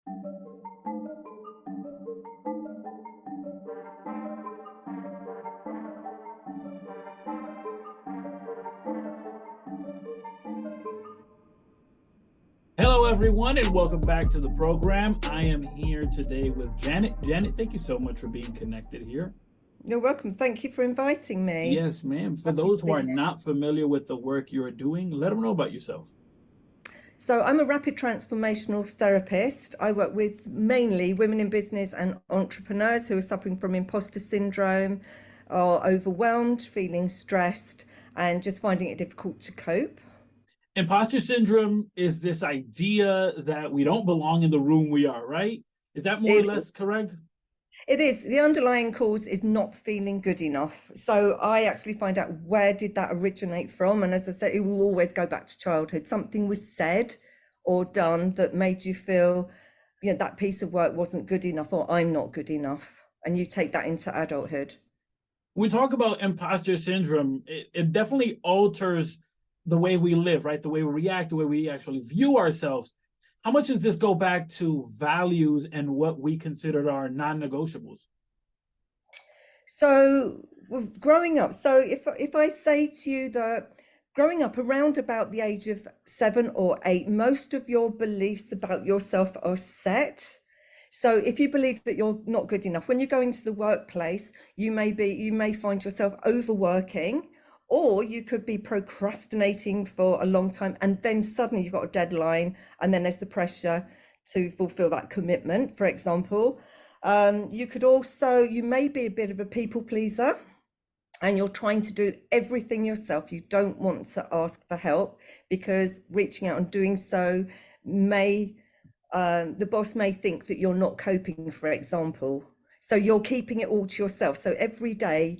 Hello, everyone, and welcome back to the program. I am here today with Janet. Janet, thank you so much for being connected here. You're welcome. Thank you for inviting me. Yes, ma'am. For those who are not familiar with the work you're doing, let them know about yourself. So I'm a rapid transformational therapist. I work with mainly women in business and entrepreneurs who are suffering from imposter syndrome, are overwhelmed, feeling stressed, and just finding it difficult to cope. Imposter syndrome is this idea that we don't belong in the room we are, right? Is that more or less correct? It is. The underlying cause is not feeling good enough. So I actually find out where did that originate from. And as I said, it will always go back to childhood. Something was said or done that made you feel, that piece of work wasn't good enough, or I'm not good enough. And you take that into adulthood. When we talk about imposter syndrome, it definitely alters the way we live, right? The way we react, the way we actually view ourselves. How much does this go back to values and what we consider our non-negotiables? So growing up, so if I say to you that growing up around about the age of 7 or 8, most of your beliefs about yourself are set. So if you believe that you're not good enough, when you go into the workplace, you may find yourself overworking, or you could be procrastinating for a long time, and then suddenly you've got a deadline, and then there's the pressure to fulfill that commitment, for example. You may be a bit of a people pleaser, and you're trying to do everything yourself. You don't want to ask for help, because reaching out and doing so the boss may think that you're not coping, for example. So you're keeping it all to yourself. So every day,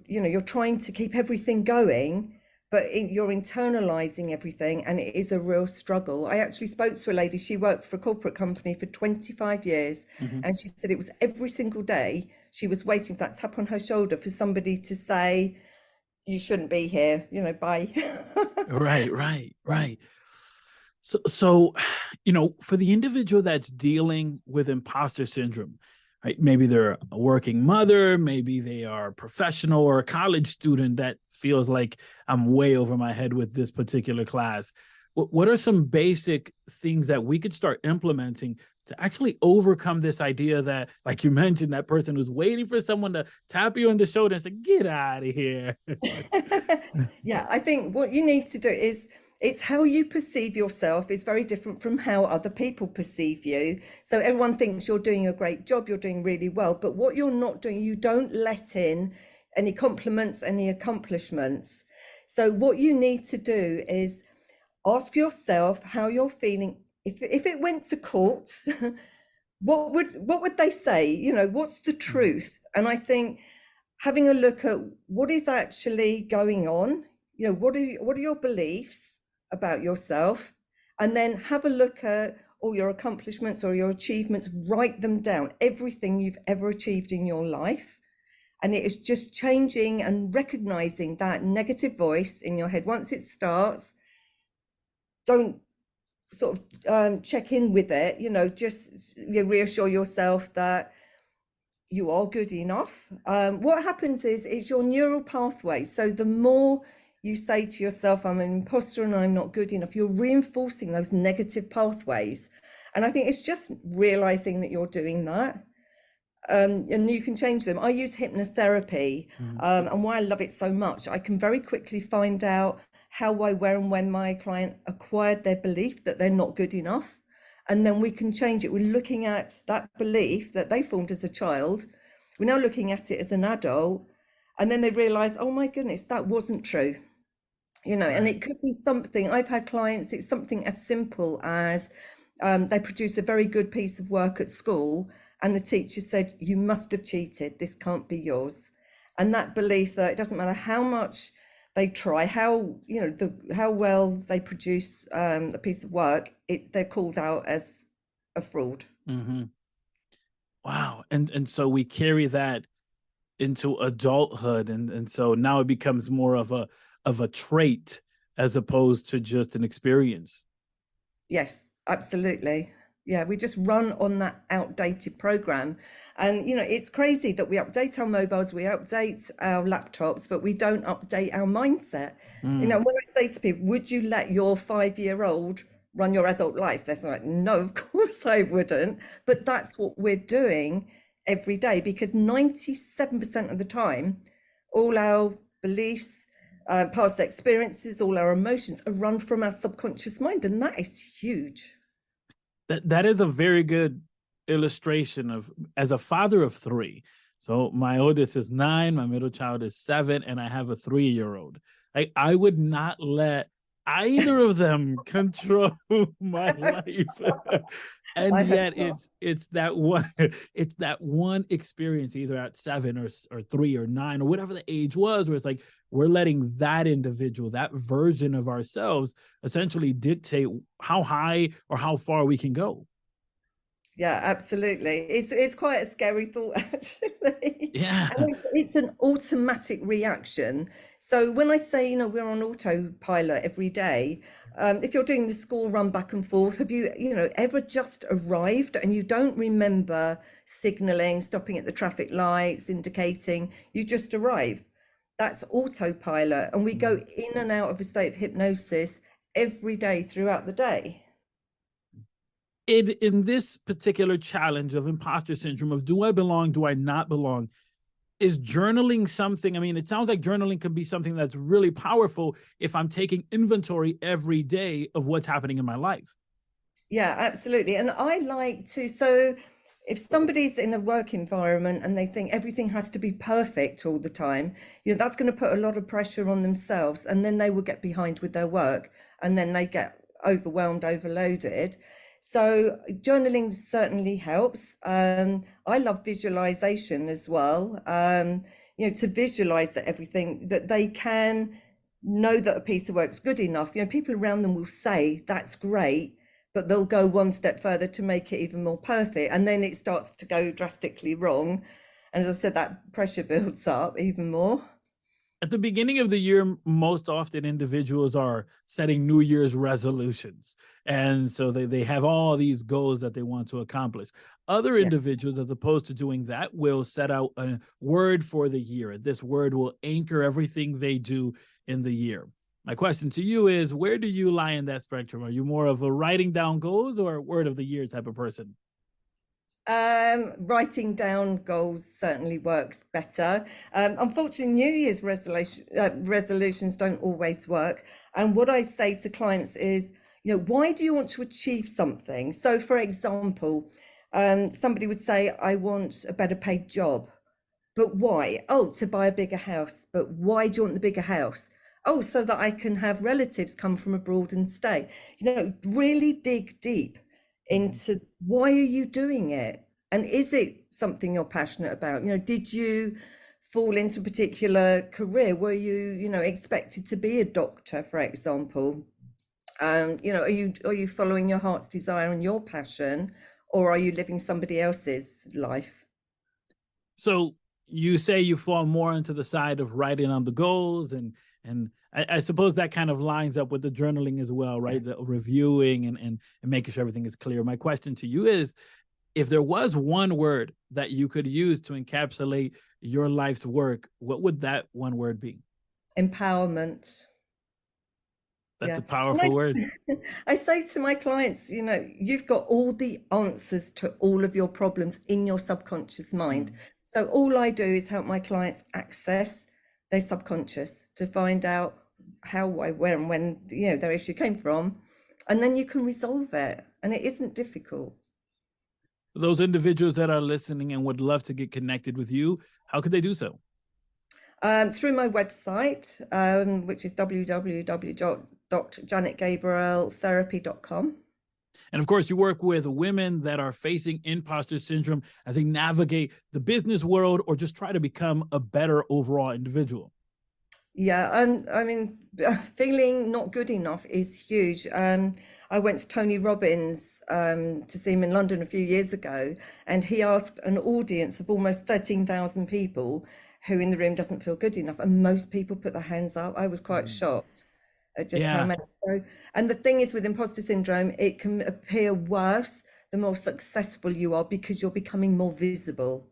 you're trying to keep everything going, but you're internalizing everything, and it is a real struggle. I actually spoke to a lady. She worked for a corporate company for 25 years, and she said it was every single day she was waiting for that tap on her shoulder for somebody to say, you shouldn't be here, bye. Right. So, for the individual that's dealing with imposter syndrome, right? Maybe they're a working mother, maybe they are a professional or a college student that feels like I'm way over my head with this particular class. What are some basic things that we could start implementing to actually overcome this idea that, like you mentioned, that person who's waiting for someone to tap you on the shoulder and say, get out of here? Yeah, I think what you need to do is, it's how you perceive yourself is very different from how other people perceive you. So everyone thinks you're doing a great job, you're doing really well, but what you're not doing, you don't let in any compliments, any accomplishments. So what you need to do is ask yourself how you're feeling. If it went to court, what would they say? What's the truth? And I think having a look at what is actually going on, what are your beliefs about yourself, and then have a look at all your accomplishments or your achievements, write them down, everything you've ever achieved in your life. And it is just changing and recognizing that negative voice in your head. Once it starts, don't sort of check in with it, just reassure yourself that you are good enough. What happens is it's your neural pathway. So the more you say to yourself, I'm an imposter and I'm not good enough, you're reinforcing those negative pathways. And I think it's just realizing that you're doing that. And you can change them. I use hypnotherapy, and why I love it so much, I can very quickly find out how, why, where, and when my client acquired their belief that they're not good enough. And then we can change it. We're looking at that belief that they formed as a child. We're now looking at it as an adult. And then they realize, oh my goodness, that wasn't true. Right. And it could be something, I've had clients, it's something as simple as they produce a very good piece of work at school, and the teacher said, you must have cheated, this can't be yours. And that belief that it doesn't matter how much they try, how well they produce a piece of work, they're called out as a fraud. Wow. And so we carry that into adulthood, and so now it becomes more of a trait as opposed to just an experience. Yes, absolutely. Yeah, we just run on that outdated program. And, it's crazy that we update our mobiles, we update our laptops, but we don't update our mindset. Mm. When I say to people, would you let your 5-year-old run your adult life? They're like, no, of course I wouldn't. But that's what we're doing every day, because 97% of the time, all our beliefs, past experiences, all our emotions are run from our subconscious mind. And that is huge. That is a very good illustration of, as a father of three. So my oldest is 9, my middle child is 7, and I have a 3-year-old. I would not let either of them control my life. And I hope yet not. it's that one experience, either at 7 or 3 or 9 or whatever the age was, where it's like we're letting that individual, that version of ourselves, essentially dictate how high or how far we can go. Yeah, absolutely. It's quite a scary thought, actually. Yeah. And it's an automatic reaction. So when I say, we're on autopilot every day, if you're doing the school run back and forth, have you, ever just arrived and you don't remember signaling, stopping at the traffic lights, indicating, you just arrive? That's autopilot. And we go in and out of a state of hypnosis every day throughout the day. In this particular challenge of imposter syndrome, of do I belong, do I not belong, is journaling something? I mean, it sounds like journaling can be something that's really powerful if I'm taking inventory every day of what's happening in my life. Yeah, absolutely. And I like to, so if somebody's in a work environment and they think everything has to be perfect all the time, that's going to put a lot of pressure on themselves, and then they will get behind with their work, and then they get overwhelmed, overloaded. So journaling certainly helps. I love visualization as well. To visualize that everything that they can know that a piece of work's good enough. People around them will say that's great, but they'll go one step further to make it even more perfect, and then it starts to go drastically wrong. And as I said, that pressure builds up even more. At the beginning of the year, most often individuals are setting New Year's resolutions. And so they have all these goals that they want to accomplish. Other Yeah. individuals, as opposed to doing that, will set out a word for the year. This word will anchor everything they do in the year. My question to you is, where do you lie in that spectrum? Are you more of a writing down goals or a word of the year type of person? Writing down goals certainly works better. Unfortunately, New Year's resolutions don't always work. And what I say to clients is, why do you want to achieve something? So, for example, somebody would say, I want a better paid job. But why? Oh, to buy a bigger house. But why do you want the bigger house? Oh, so that I can have relatives come from abroad and stay. Really dig deep into why are you doing it? And is it something you're passionate about? Did you fall into a particular career? Were you, expected to be a doctor, for example? Are you following your heart's desire and your passion, or are you living somebody else's life? So you say you fall more into the side of writing on the goals, and I suppose that kind of lines up with the journaling as well, right? The reviewing and making sure everything is clear. My question to you is, if there was one word that you could use to encapsulate your life's work, what would that one word be? Empowerment. That's Yeah. a powerful word. I say to my clients, you've got all the answers to all of your problems in your subconscious mind. So all I do is help my clients access their subconscious to find out how, why, where, and when, their issue came from. And then you can resolve it. And it isn't difficult. Those individuals that are listening and would love to get connected with you, how could they do so? Through my website, which is www.janetgabrieltherapy.com. And of course, you work with women that are facing imposter syndrome as they navigate the business world or just try to become a better overall individual. Yeah, and I mean, feeling not good enough is huge. I went to Tony Robbins to see him in London a few years ago, and he asked an audience of almost 13,000 people who in the room doesn't feel good enough, and most people put their hands up. I was quite shocked at just how many. And the thing is, with imposter syndrome, it can appear worse the more successful you are, because you're becoming more visible.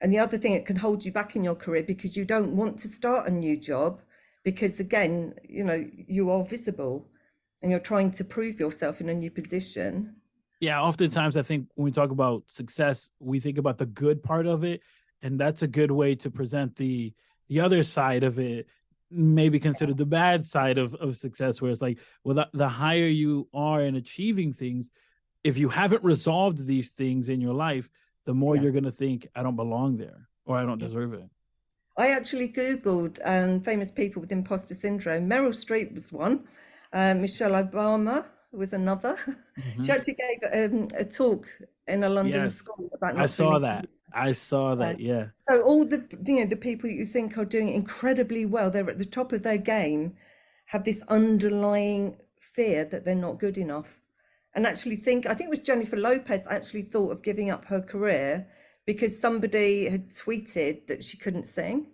And the other thing, it can hold you back in your career because you don't want to start a new job because, again, you know, you are visible and you're trying to prove yourself in a new position. Yeah, oftentimes I think when we talk about success, we think about the good part of it, and that's a good way to present the other side of it, maybe considered the bad side of success, where it's like, well, the higher you are in achieving things, if you haven't resolved these things in your life, the more you're going to think, I don't belong there, or I don't deserve it. I actually Googled famous people with imposter syndrome. Meryl Streep was one. Michelle Obama was another. Mm-hmm. She actually gave a talk in a London school about not I saw feeling that. Yeah. So all the, you know, the people you think are doing incredibly well, they're at the top of their game, have this underlying fear that they're not good enough. And actually I think it was Jennifer Lopez actually thought of giving up her career because somebody had tweeted that she couldn't sing.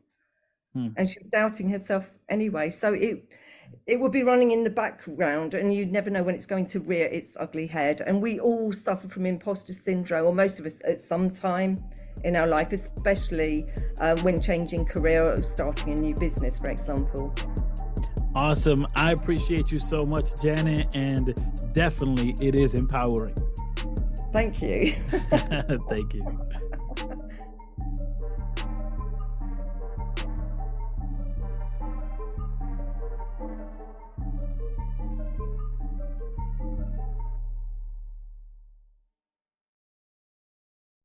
And she was doubting herself anyway. So it would be running in the background, and you never know when it's going to rear its ugly head. And we all suffer from imposter syndrome, or most of us at some time in our life, especially when changing career or starting a new business, for example. Awesome. I appreciate you so much, Janet, and definitely it is empowering. Thank you. Thank you.